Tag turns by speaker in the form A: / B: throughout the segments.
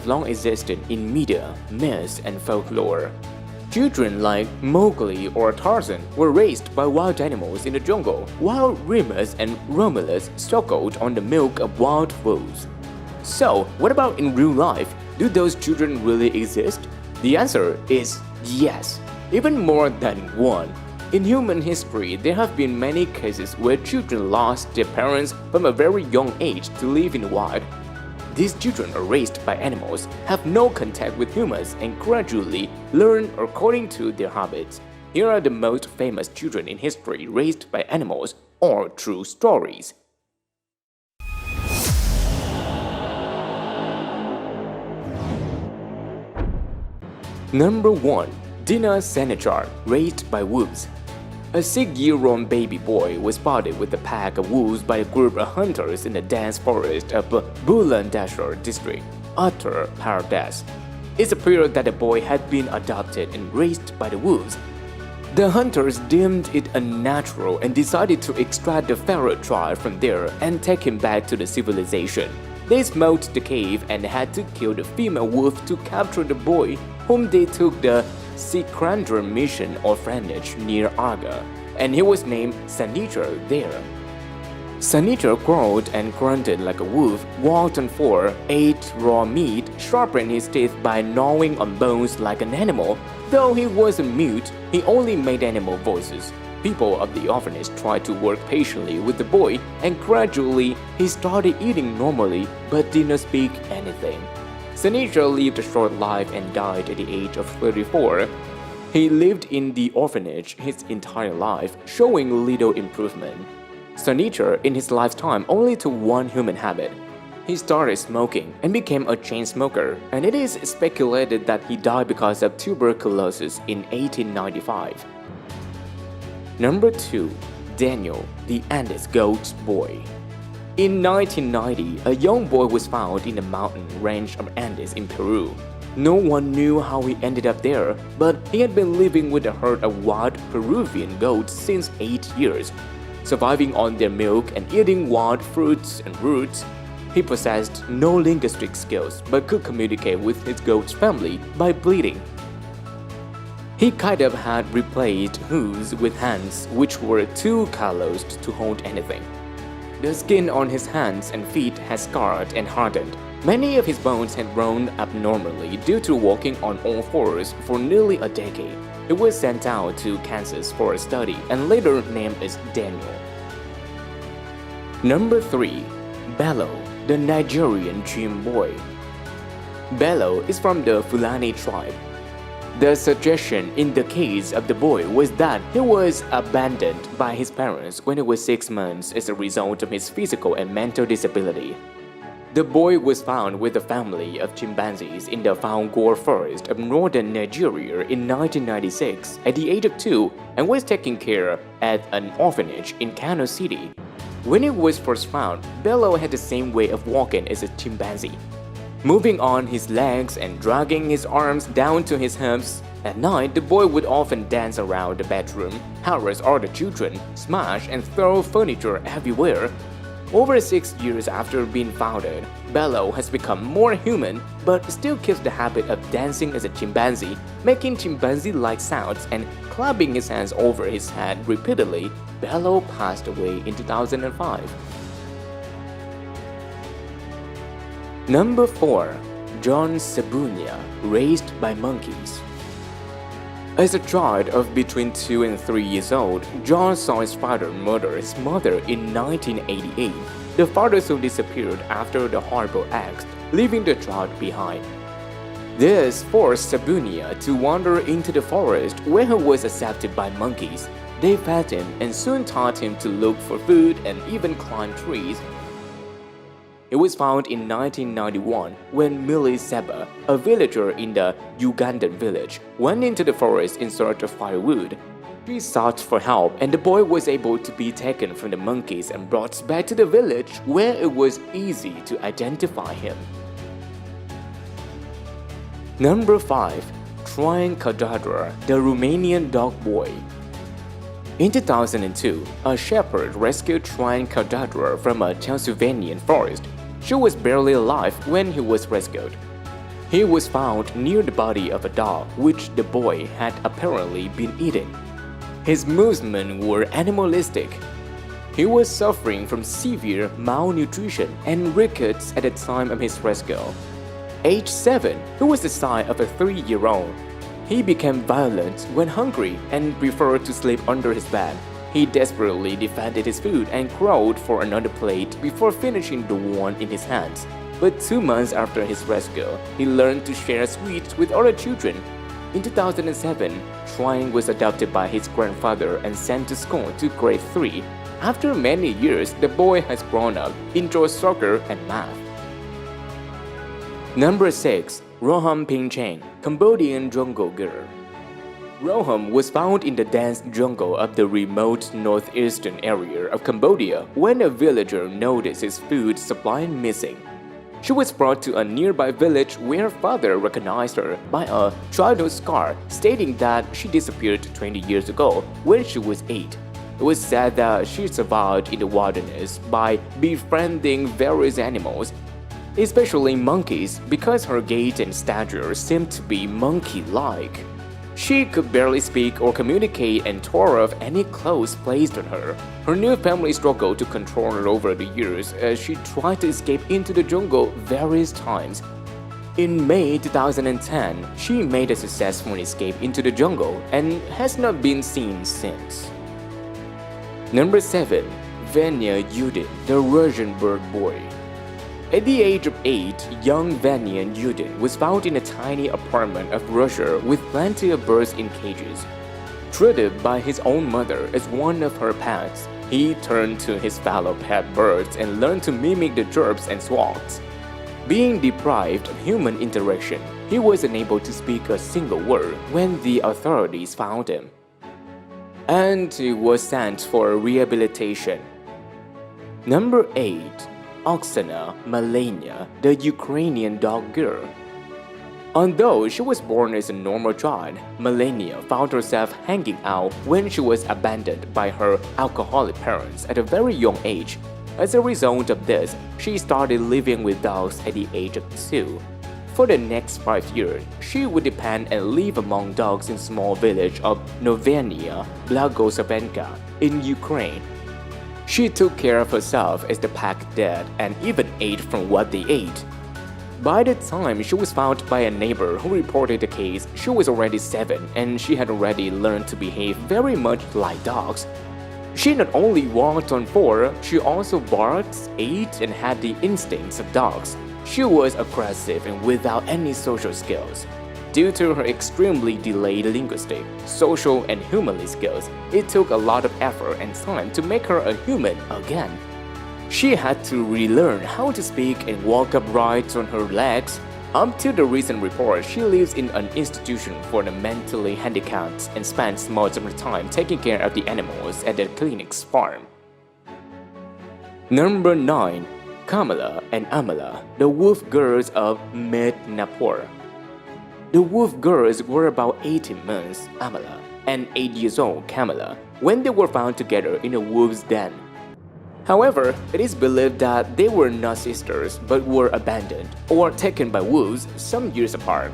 A: have long existed in media, myths, and folklore. Children like Mowgli or Tarzan were raised by wild animals in the jungle, while Remus and Romulus struggled on the milk of wild wolves. So, what about in real life? Do those children really exist? The answer is yes, even more than one. In human history, there have been many cases where children lost their parents from a very young age to live in the wild. These children are raised by animals, have no contact with humans, and gradually learn according to their habits. Here are the most famous children in history raised by animals or true stories. Number 1. Dinah Senechar, raised by wolves. A 6-year-old baby boy was spotted with a pack of wolves by a group of hunters in the dense forest of Bulandshahr district, Uttar Pradesh. It appeared that the boy had been adopted and raised by the wolves. The hunters deemed it unnatural and decided to extract the feral child from there and take him back to the civilization. They smoked the cave and had to kill the female wolf to capture the boy, whom they took the Sikandra Mission orphanage near Agra, and he was named Senechar there. Senechar growled and grunted like a wolf, walked on four, ate raw meat, sharpened his teeth by gnawing on bones like an animal. Though he wasn't mute, he only made animal voices. People of the orphanage tried to work patiently with the boy, and gradually he started eating normally but did not speak anything. Senechar lived a short life and died at the age of 34. He lived in the orphanage his entire life, showing little improvement. Senechar in his lifetime only took one human habit. He started smoking and became a chain smoker, and it is speculated that he died because of tuberculosis in 1895. Number 2. Daniel, the Andes Goat Boy. In 1990, a young boy was found in the mountain range of Andes in Peru. No one knew how he ended up there, but he had been living with a herd of wild Peruvian goats since 8 years, surviving on their milk and eating wild fruits and roots. He possessed no linguistic skills but could communicate with his goat's family by bleating. He kind of had replaced hooves with hands which were too calloused to hold anything. The skin on his hands and feet had scarred and hardened. Many of his bones had grown abnormally due to walking on all fours for nearly a decade. He was sent out to Kansas for a study and later named as Daniel. Number 3. Bello, the Nigerian gym boy. Bello is from the Fulani tribe. The suggestion in the case of the boy was that he was abandoned by his parents when he was 6 months as a result of his physical and mental disability. The boy was found with a family of chimpanzees in the Falgore forest of northern Nigeria in 1996 at the age of 2 and was taken care of at an orphanage in Kano City. When he was first found, Bello had the same way of walking as a chimpanzee, moving on his legs and dragging his arms down to his hips. At night, the boy would often dance around the bedroom, harass other children, smash and throw furniture everywhere. Over 6 years after being founded, Bello has become more human but still keeps the habit of dancing as a chimpanzee, making chimpanzee-like sounds and clapping his hands over his head repeatedly. Bello passed away in 2005. Number 4. John Sabunia, raised by monkeys. As a child of between 2 and 3 years old, John saw his father murder his mother in 1988. The father soon disappeared after the horrible act, leaving the child behind. This forced Sabunia to wander into the forest where he was accepted by monkeys. They fed him and soon taught him to look for food and even climb trees. It was found in 1991 when Millie Seba, a villager in the Ugandan village, went into the forest in search of firewood. She sought for help and the boy was able to be taken from the monkeys and brought back to the village where it was easy to identify him. Number 5. Trine Kadadra, the Romanian dog boy. In 2002, a shepherd rescued Trine Kadadra from a Transylvanian forest. She was barely alive when he was rescued. He was found near the body of a dog which the boy had apparently been eating. His movements were animalistic. He was suffering from severe malnutrition and rickets at the time of his rescue. Age 7, he was the size of a 3-year-old. He became violent when hungry and preferred to sleep under his bed. He desperately defended his food and crawled for another plate before finishing the one in his hands. But 2 months after his rescue, he learned to share sweets with other children. In 2007, Shuang was adopted by his grandfather and sent to school to grade 3. After many years, the boy has grown up, enjoys soccer and math. Number 6. Roham Ping Cheng, Cambodian jungle girl. Roham was found in the dense jungle of the remote northeastern area of Cambodia when a villager noticed his food supply missing. She was brought to a nearby village where her father recognized her by a childhood scar stating that she disappeared 20 years ago when she was 8. It was said that she survived in the wilderness by befriending various animals, especially monkeys, because her gait and stature seemed to be monkey-like. She could barely speak or communicate and tore off any clothes placed on her. Her new family struggled to control her over the years as she tried to escape into the jungle various times. In May 2010, she made a successful escape into the jungle and has not been seen since. Number 7. Vanya Yudin, the Russian bird boy. At the age of 8, young Vanya Yudin was found in a tiny apartment of Russia with plenty of birds in cages. Treated by his own mother as one of her pets, he turned to his fellow pet birds and learned to mimic the chirps and squawks. Being deprived of human interaction, he was unable to speak a single word when the authorities found him, and he was sent for rehabilitation. Number 8. Oksana Malenia, the Ukrainian dog girl. Although she was born as a normal child, Malenia found herself hanging out when she was abandoned by her alcoholic parents at a very young age. As a result of this, she started living with dogs at the age of 2. For the next 5 years, she would depend and live among dogs in a small village of Novenia Blagosavenka in Ukraine. She took care of herself as the pack did and even ate from what they ate. By the time she was found by a neighbor who reported the case, she was already 7 and she had already learned to behave very much like dogs. She not only walked on 4, she also barked, ate, and had the instincts of dogs. She was aggressive and without any social skills. Due to her extremely delayed linguistic, social, and humanly skills, it took a lot of effort and time to make her a human again. She had to relearn how to speak and walk upright on her legs. Up to the recent report, she lives in an institution for the mentally handicapped and spends most of her time taking care of the animals at the clinic's farm. Number 9. Kamala and Amala, the wolf girls of Midnapore. The wolf girls were about 18 months, Amala, and 8 years old, Kamala, when they were found together in a wolf's den. However, it is believed that they were not sisters but were abandoned or taken by wolves some years apart.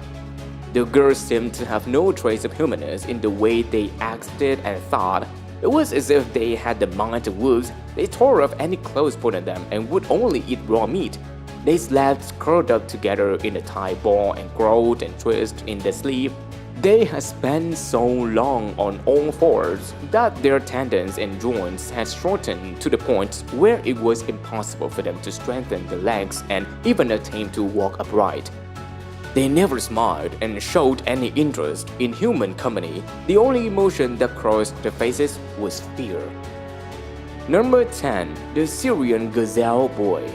A: The girls seemed to have no trace of humanness in the way they acted and thought. It was as if they had the mind of wolves. They tore off any clothes put on them and would only eat raw meat. They slept curled up together in a tight ball and growled and twisted in their sleep. They had spent so long on all fours that their tendons and joints had shortened to the point where it was impossible for them to strengthen the legs and even attempt to walk upright. They never smiled and showed any interest in human company. The only emotion that crossed their faces was fear. Number 10. The Syrian Gazelle Boy.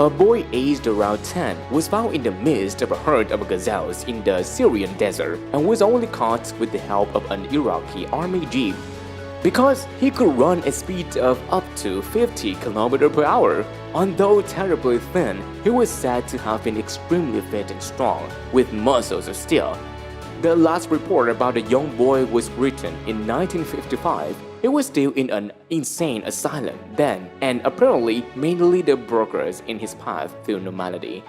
A: A boy aged around 10 was found in the midst of a herd of gazelles in the Syrian desert and was only caught with the help of an Iraqi army jeep. Because he could run a speed of up to 50 km per hour. Although terribly thin, he was said to have been extremely fit and strong, with muscles of steel. The last report about the young boy was written in 1955. He was still in an insane asylum then, and apparently mainly the progress in his path to normality.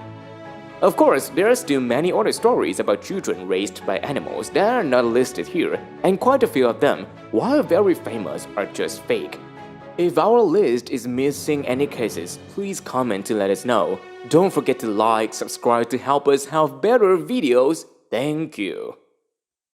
A: Of course, there are still many other stories about children raised by animals that are not listed here, and quite a few of them, while very famous, are just fake. If our list is missing any cases, please comment to let us know. Don't forget to like, subscribe to help us have better videos. Thank you.